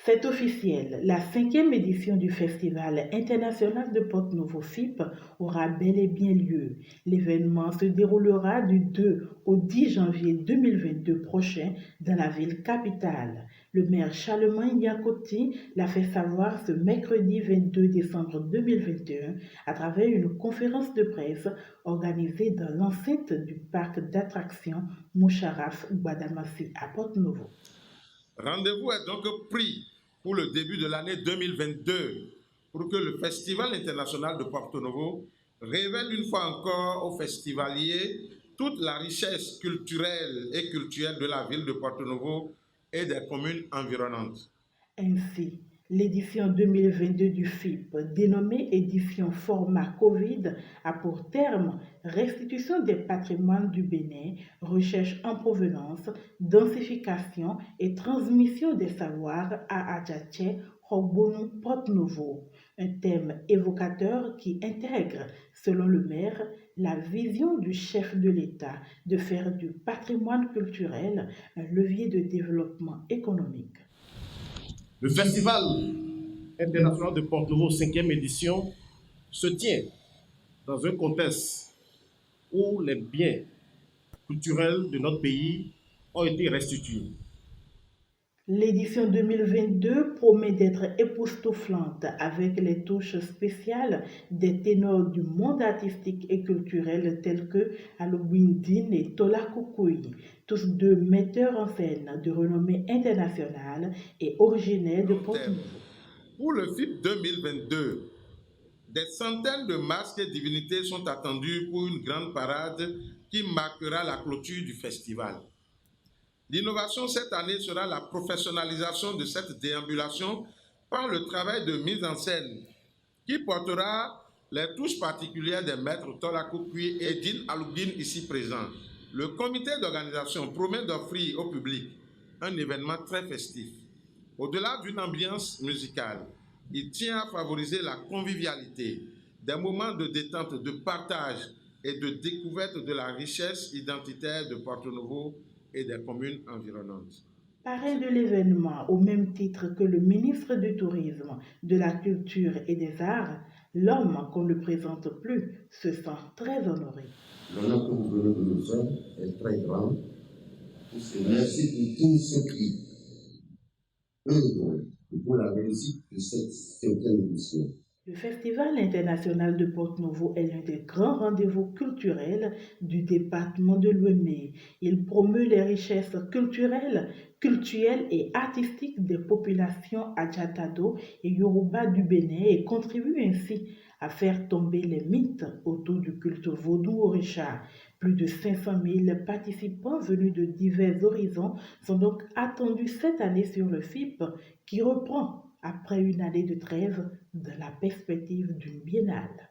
C'est officiel, la cinquième édition du Festival international de Porte-Novo FIP aura bel et bien lieu. L'événement se déroulera du 2 au 10 janvier 2022 prochain dans la ville capitale. Le maire Charlemagne Yakoti l'a fait savoir ce mercredi 22 décembre 2021 à travers une conférence de presse organisée dans l'enceinte du parc d'attractions Moucharaf Guadamassi à Porte-Novo. Rendez-vous est donc pris pour le début de l'année 2022 pour que le Festival international de Porto-Novo révèle une fois encore aux festivaliers toute la richesse culturelle et culturelle de la ville de Porto-Novo et des communes environnantes. Ainsi, l'édition 2022 du FIP, dénommée édition format Covid, a pour terme restitution des patrimoines du Bénin, recherche en provenance, densification et transmission des savoirs à Adjaché, Hogbonou, Porte-Novo. Un thème évocateur qui intègre, selon le maire, la vision du chef de l'État de faire du patrimoine culturel un levier de développement économique. Le Festival international de Porto-Novo 5e édition se tient dans un contexte où les biens culturels de notre pays ont été restitués. L'édition 2022 promet d'être époustouflante avec les touches spéciales des ténors du monde artistique et culturel tels que Alobindine et Tola Koukoui, tous deux metteurs en scène de renommée internationale et originaires de Porto-Novo. Pour le FIP 2022, des centaines de masques et divinités sont attendus pour une grande parade qui marquera la clôture du festival. L'innovation cette année sera la professionnalisation de cette déambulation par le travail de mise en scène qui portera les touches particulières des maîtres Tola Koukoui et Din Aloubine ici présents. Le comité d'organisation promet d'offrir au public un événement très festif. Au-delà d'une ambiance musicale, il tient à favoriser la convivialité, des moments de détente, de partage et de découverte de la richesse identitaire de Porto-Novo et des communes environnantes. Parrain de l'événement, au même titre que le ministre du Tourisme, de la Culture et des Arts, l'homme qu'on ne présente plus se sent très honoré. L'honneur que vous venez de nous faire est très grand. Merci pour tous ceux qui œuvrent pour la réussite de cette cinquième édition. Le Festival international de Porto-Novo est l'un des grands rendez-vous culturels du département de l'Ouémé. Il promeut les richesses culturelles et artistiques des populations Adjatado et Yoruba du Bénin et contribue ainsi à faire tomber les mythes autour du culte vaudou-orisha. Plus de 500 000 participants venus de divers horizons sont donc attendus cette année sur le FIP qui reprend après une année de trêve dans la perspective d'une biennale.